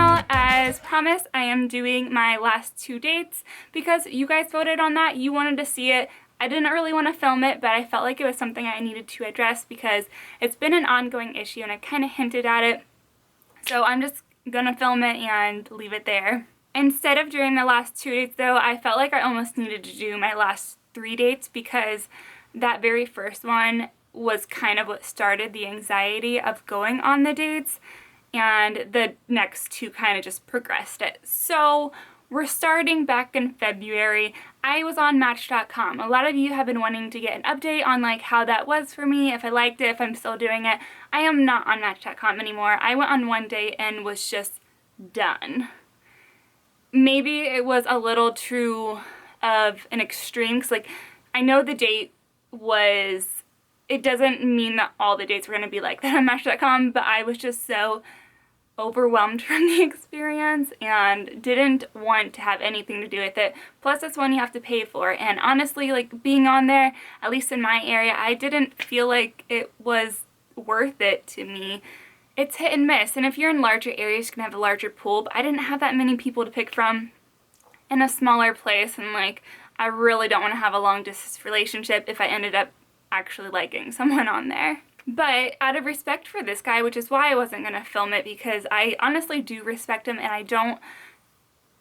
channel. As promised, I am doing my last 2 dates because you guys voted on that. You wanted to see it. I didn't really want to film it, but I felt like it was something I needed to address because it's been an ongoing issue and I kind of hinted at it. So I'm just gonna film it and leave it there. Instead of doing the last 2 dates though, I felt like I almost needed to do my last 3 dates because that very first one was kind of what started the anxiety of going on the dates, and the next 2 kind of just progressed it. So we're starting back in February. I was on Match.com. A lot of you have been wanting to get an update on like how that was for me, if I liked it, if I'm still doing it. I am not on Match.com anymore. I went on one date and was just done. Maybe it was a little too of an extreme, because like I know the date was, it doesn't mean that all the dates were going to be like that on Match.com, but I was just so overwhelmed from the experience and didn't want to have anything to do with it. Plus it's one you have to pay for, and honestly, like being on there, at least in my area, I didn't feel like it was worth it to me. It's hit and miss, and if you're in larger areas you can have a larger pool, but I didn't have that many people to pick from in a smaller place, and like I really don't want to have a long distance relationship if I ended up actually liking someone on there. But out of respect for this guy, which is why I wasn't going to film it, because I honestly do respect him, and I don't,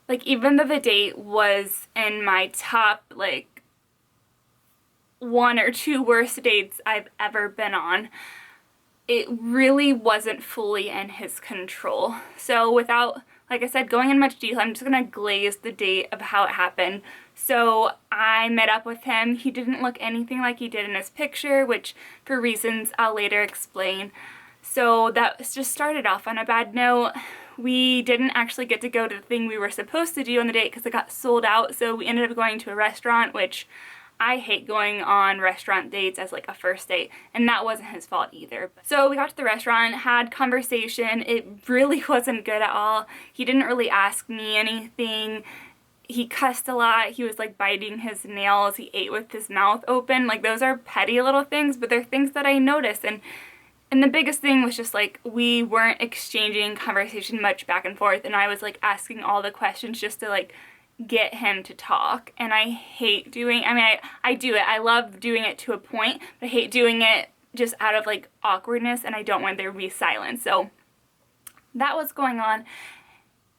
like, even though the date was in my top, like, 1 or 2 worst dates I've ever been on, it really wasn't fully in his control. So without, like I said, going in much detail, I'm just going to glaze the date of how it happened. So I met up with him. He didn't look anything like he did in his picture, which for reasons I'll later explain. So that just started off on a bad note. We didn't actually get to go to the thing we were supposed to do on the date because it got sold out. So we ended up going to a restaurant, which I hate going on restaurant dates as like a first date, and that wasn't his fault either. So we got to the restaurant, had conversation. It really wasn't good at all. He didn't really ask me anything. He cussed a lot. He was like biting his nails. He ate with his mouth open. Like, those are petty little things, but they're things that I noticed. And the biggest thing was just like we weren't exchanging conversation much back and forth, and I was like asking all the questions just to like get him to talk. And I hate doing, I mean, I do it. I love doing it to a point, but I hate doing it just out of like awkwardness, and I don't want there to be silence. So that was going on.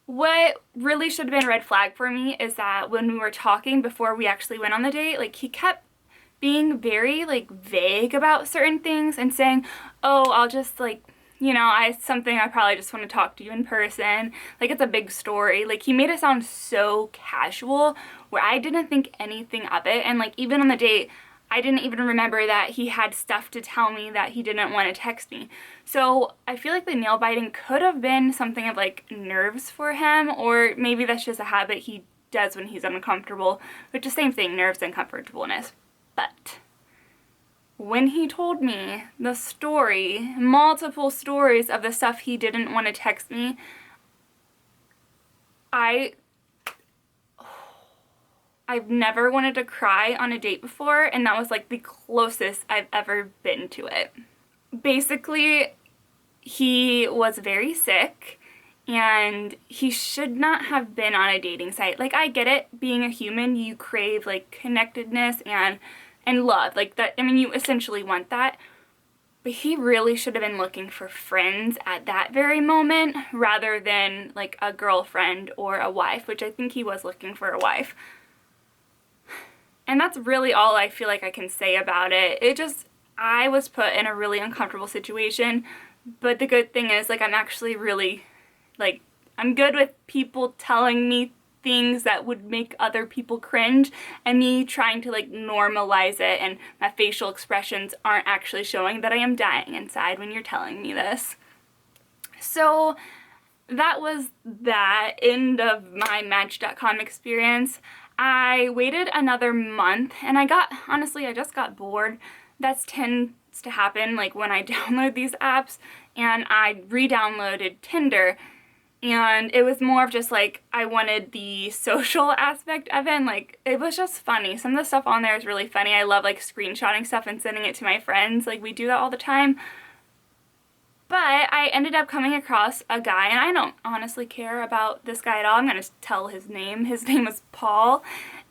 What really should have been a red flag for me is that when we were talking before we actually went on the date, like he kept being very like vague about certain things and saying, oh, I'll just like, you know, something I probably just want to talk to you in person. Like, it's a big story. Like, he made it sound so casual where I didn't think anything of it. And like, even on the date, I didn't even remember that he had stuff to tell me that he didn't want to text me. So I feel like the nail biting could have been something of like nerves for him, or maybe that's just a habit he does when he's uncomfortable, which is the same thing, nerves and comfortableness. But when he told me the story, multiple stories of the stuff he didn't want to text me, I've never wanted to cry on a date before, and that was like the closest I've ever been to it. Basically, he was very sick, and he should not have been on a dating site. Like, I get it, being a human, you crave like connectedness and love, like that. I mean, you essentially want that, but he really should have been looking for friends at that very moment rather than like a girlfriend or a wife, which I think he was looking for a wife. And that's really all I feel like I can say about it. I was put in a really uncomfortable situation, but the good thing is, like, I'm actually really, like, I'm good with people telling me things that would make other people cringe, and me trying to like normalize it, and my facial expressions aren't actually showing that I am dying inside when you're telling me this. So that was that end of my Match.com experience. I waited another month, and I just got bored. That tends to happen like when I download these apps, and I re-downloaded Tinder. And it was more of just like, I wanted the social aspect of it, and like, it was just funny. Some of the stuff on there is really funny. I love like screenshotting stuff and sending it to my friends. Like, we do that all the time. But I ended up coming across a guy, and I don't honestly care about this guy at all. I'm going to tell his name. His name was Paul.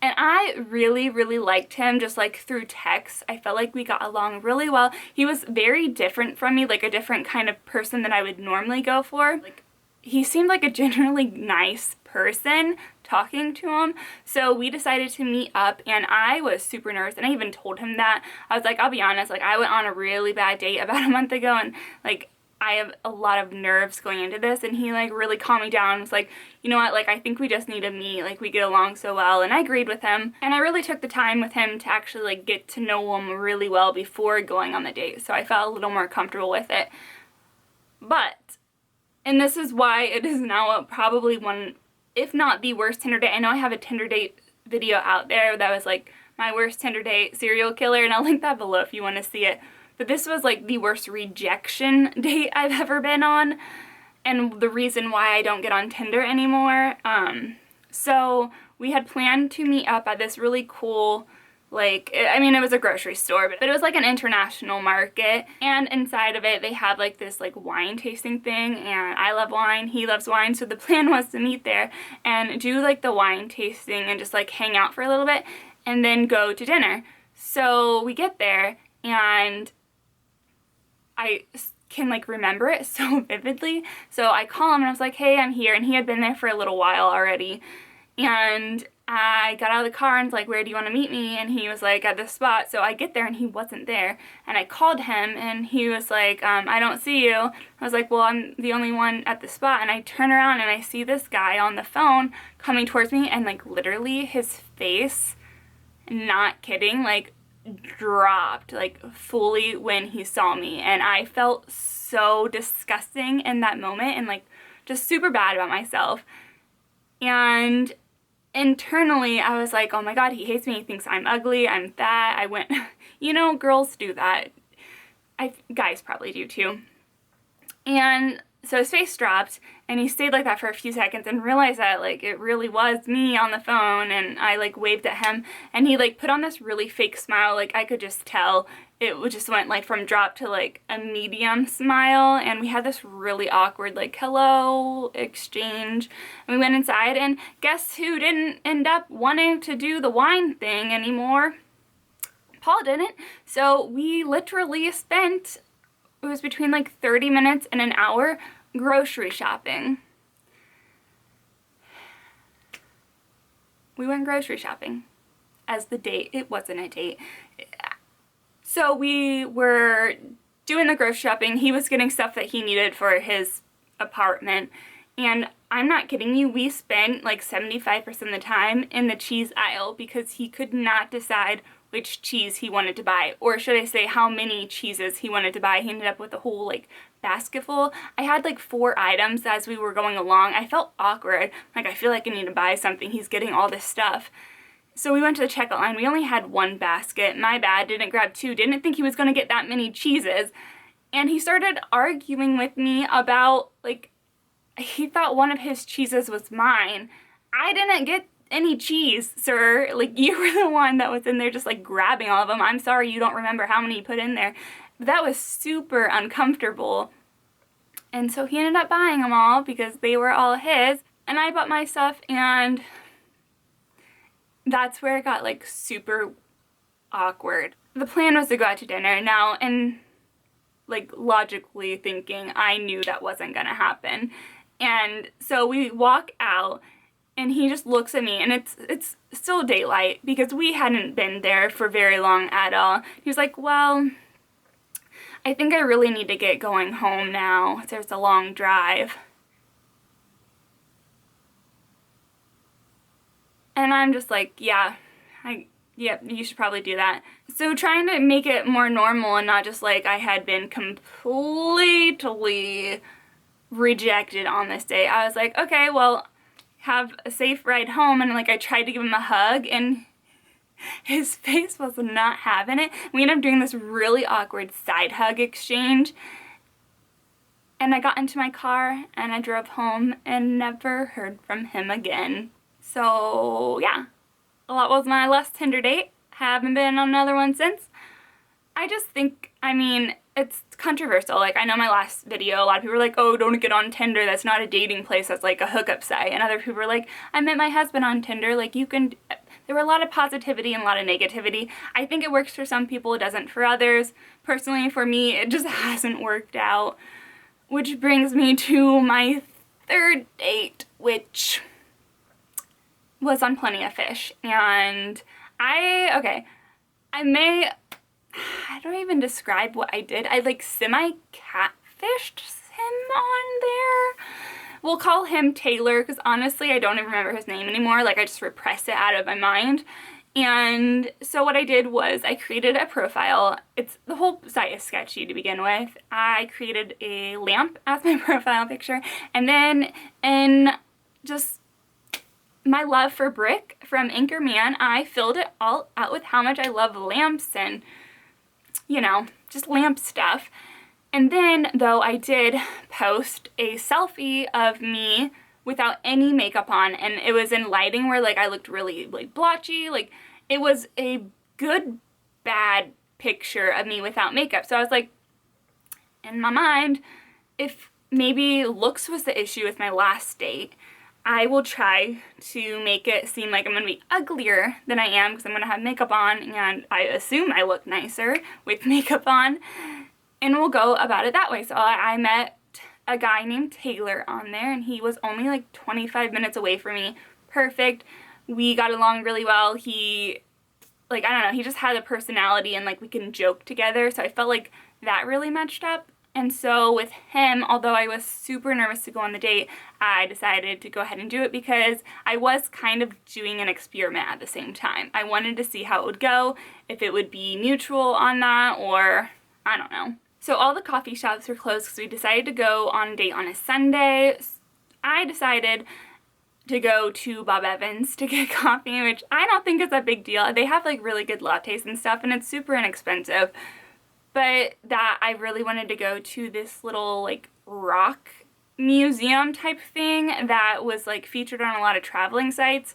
And I really, really liked him just like through text. I felt like we got along really well. He was very different from me, like a different kind of person that I would normally go for. Like, he seemed like a generally nice person talking to him. So we decided to meet up, and I was super nervous, and I even told him that. I was like, I'll be honest, like I went on a really bad date about a month ago, and like I have a lot of nerves going into this, and he like really calmed me down and was like, you know what, like I think we just need to meet, like we get along so well. And I agreed with him, and I really took the time with him to actually like get to know him really well before going on the date, so I felt a little more comfortable with it. But, and this is why it is now probably one, if not the worst Tinder date. I know I have a Tinder date video out there that was like my worst Tinder date serial killer, and I'll link that below if you want to see it. But this was like the worst rejection date I've ever been on, and the reason why I don't get on Tinder anymore. So we had planned to meet up at this really cool, like, I mean, it was a grocery store, but it was like an international market, and inside of it they had like this like wine tasting thing, and I love wine, he loves wine, so the plan was to meet there and do like the wine tasting and just like hang out for a little bit and then go to dinner. So we get there, and I can like remember it so vividly. So I call him and I was like, hey, I'm here, and he had been there for a little while already. And I got out of the car and was like, where do you want to meet me? And he was like, at this spot. So I get there and he wasn't there. And I called him and he was like, I don't see you. I was like, well, I'm the only one at the spot. And I turn around and I see this guy on the phone coming towards me, and like literally his face, not kidding, like dropped like fully when he saw me. And I felt so disgusting in that moment and like just super bad about myself. And internally I was like, oh my god, he hates me, he thinks I'm ugly, I'm fat. I went, you know, girls do that. Guys probably do too. And so his face dropped, and he stayed like that for a few seconds and realized that like it really was me on the phone, and I like waved at him, and he like put on this really fake smile. Like I could just tell it just went like from drop to like a medium smile, and we had this really awkward like hello exchange, and we went inside, and guess who didn't end up wanting to do the wine thing anymore? Paul didn't. So we literally spent, it was between like 30 minutes and an hour grocery shopping. We went grocery shopping as the date. It wasn't a date. So we were doing the grocery shopping. He was getting stuff that he needed for his apartment. And I'm not kidding you, we spent like 75% of the time in the cheese aisle because he could not decide which cheese he wanted to buy, or should I say how many cheeses he wanted to buy. He ended up with a whole like basket full. I had like 4 items as we were going along. I felt awkward, like I feel like I need to buy something, he's getting all this stuff. So we went to the checkout line. We only had 1 basket. My bad, didn't grab 2, didn't think he was gonna get that many cheeses. And he started arguing with me about like, he thought one of his cheeses was mine. I didn't get any cheese, sir. Like, you were the one that was in there just like grabbing all of them. I'm sorry you don't remember how many you put in there. But that was super uncomfortable. And so he ended up buying them all because they were all his, and I bought my stuff, and that's where it got like super awkward. The plan was to go out to dinner now, and like logically thinking, I knew that wasn't gonna happen. And so we walk out, and he just looks at me, and it's still daylight because we hadn't been there for very long at all. He was like, well, I think I really need to get going home now. There's a long drive. And I'm just like, yeah, you should probably do that. So trying to make it more normal and not just like I had been completely rejected on this day, I was like, okay, well, have a safe ride home. And like I tried to give him a hug, and his face was not having it. We ended up doing this really awkward side hug exchange, and I got into my car and I drove home and never heard from him again. So yeah, that was my last Tinder date. Haven't been on another one since. I just think, I mean, it's controversial. Like, I know my last video, a lot of people were like, oh, don't get on Tinder, that's not a dating place, that's like a hookup site. And other people were like, I met my husband on Tinder, like you can, there were a lot of positivity and a lot of negativity. I think it works for some people, it doesn't for others. Personally, for me, it just hasn't worked out. Which brings me to my third date, which was on Plenty of Fish. And I don't even describe what I did. I like semi-catfished him on there. We'll call him Taylor because honestly I don't even remember his name anymore. Like I just repressed it out of my mind. And so what I did was I created a profile. The whole site is sketchy to begin with. I created a lamp as my profile picture, and then in just my love for Brit from Anchorman, I filled it all out with how much I love lamps and, you know, just lamp stuff. And then, though, I did post a selfie of me without any makeup on, and it was in lighting where, like, I looked really, like, blotchy. Like, it was a good, bad picture of me without makeup. So I was like, in my mind, if maybe looks was the issue with my last date, I will try to make it seem like I'm going to be uglier than I am because I'm going to have makeup on, and I assume I look nicer with makeup on, and we'll go about it that way. So I met a guy named Taylor on there, and he was only like 25 minutes away from me. Perfect. We got along really well. He, like, I don't know, he just had a personality and like we can joke together, so I felt like that really matched up. And so with him, although I was super nervous to go on the date, I decided to go ahead and do it because I was kind of doing an experiment at the same time. I wanted to see how it would go, if it would be mutual on that, or I don't know. So all the coffee shops were closed because we decided to go on a date on a Sunday. I decided to go to Bob Evans to get coffee, which I don't think is a big deal. They have like really good lattes and stuff, and it's super inexpensive. But that I really wanted to go to this little like rock museum type thing that was like featured on a lot of traveling sites,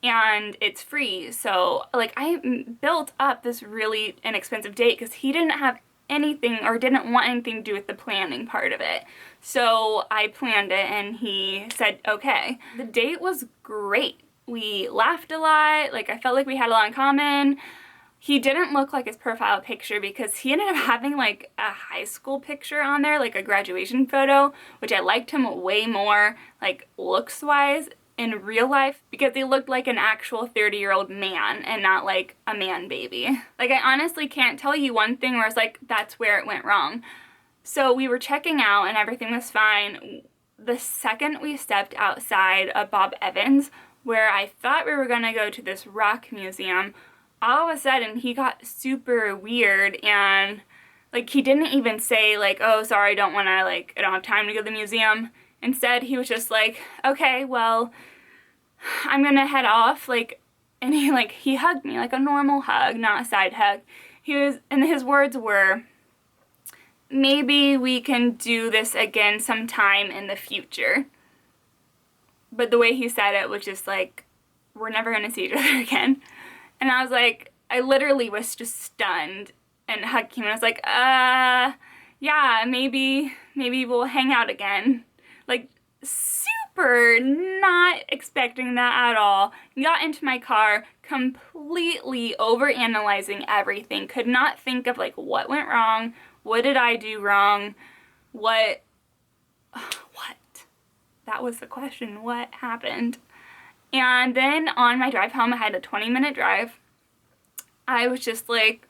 and it's free. So like I built up this really inexpensive date because he didn't have anything or didn't want anything to do with the planning part of it. So I planned it and he said okay. The date was great. We laughed a lot. Like I felt like we had a lot in common. He didn't look like his profile picture because he ended up having like a high school picture on there, like a graduation photo, which I liked him way more, like looks wise in real life, because he looked like an actual 30-year-old man and not like a man baby. Like I honestly can't tell you one thing where it's like that's where it went wrong. So we were checking out and everything was fine. The second we stepped outside of Bob Evans, where I thought we were gonna go to this rock museum, all of a sudden he got super weird, and like he didn't even say like, oh sorry, I don't have time to go to the museum. Instead he was just like, okay, well I'm gonna head off, like, and he hugged me like a normal hug, not a side hug. And his words were, maybe we can do this again sometime in the future. But the way he said it was just like, we're never gonna see each other again. And I was like, I literally was just stunned and hugged him. And I was like, yeah, maybe we'll hang out again. Like, super not expecting that at all. Got into my car, completely overanalyzing everything. Could not think of, like, what went wrong. What did I do wrong? What? That was the question. What happened? And then on my drive home, I had a 20-minute drive. I was just like,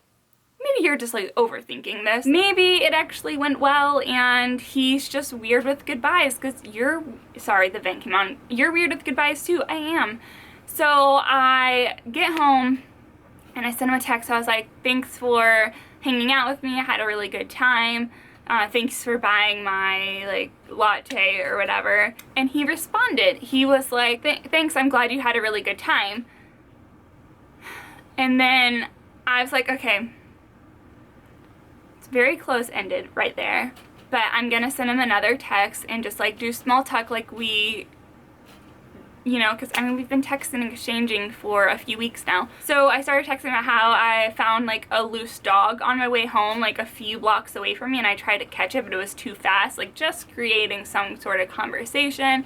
maybe you're just like overthinking this. Maybe it actually went well and he's just weird with goodbyes because the vent came on. You're weird with goodbyes too. I am. So I get home and I sent him a text. I was like, thanks for hanging out with me. I had a really good time. Thanks for buying my like latte or whatever. And he responded. He was like, thanks, I'm glad you had a really good time. And then I was like, okay, it's very close-ended right there. But I'm gonna send him another text and just like do small talk like we you know, because I mean we've been texting and exchanging for a few weeks now. So I started texting about how I found like a loose dog on my way home, like a few blocks away from me, and I tried to catch it but it was too fast, like just creating some sort of conversation.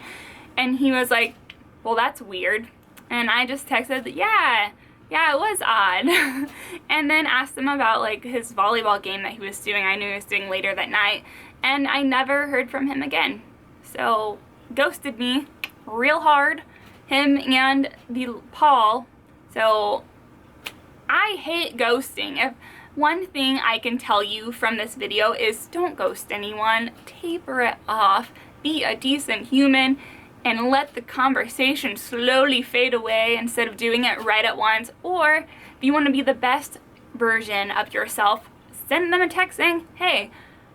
And he was like, well, that's weird. And I just texted, yeah, it was odd. And then asked him about like his volleyball game that he was doing. I knew he was doing later that night, and I never heard from him again. So ghosted me real hard, him and Paul. So I hate ghosting. If one thing I can tell you from this video is don't ghost anyone, taper it off, be a decent human, and let the conversation slowly fade away instead of doing it right at once. Or if you want to be the best version of yourself, send them a text saying, hey,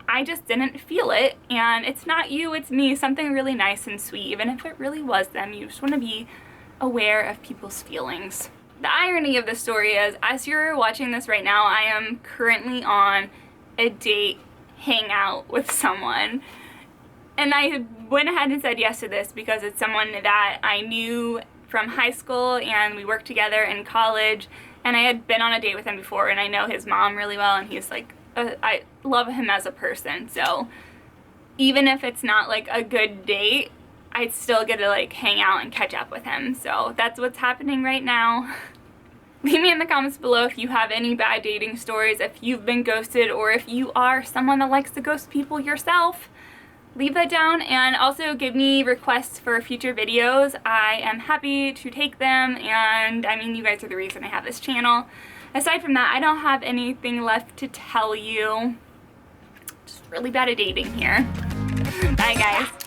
I just didn't feel it, and it's not you, it's me, something really nice and sweet. Even if it really was them, you just want to be aware of people's feelings. The irony of the story is, as you're watching this right now, I am currently on a date hangout with someone. And I went ahead and said yes to this because it's someone that I knew from high school and we worked together in college, and I had been on a date with him before, and I know his mom really well, and he's like, I love him as a person. So even if it's not like a good date, I'd still get to like hang out and catch up with him. So that's what's happening right now. Leave me in the comments below if you have any bad dating stories, if you've been ghosted, or if you are someone that likes to ghost people yourself. Leave that down, and also give me requests for future videos. I am happy to take them, and I mean, you guys are the reason I have this channel. Aside from that, I don't have anything left to tell you. Just really bad at dating here. Bye guys.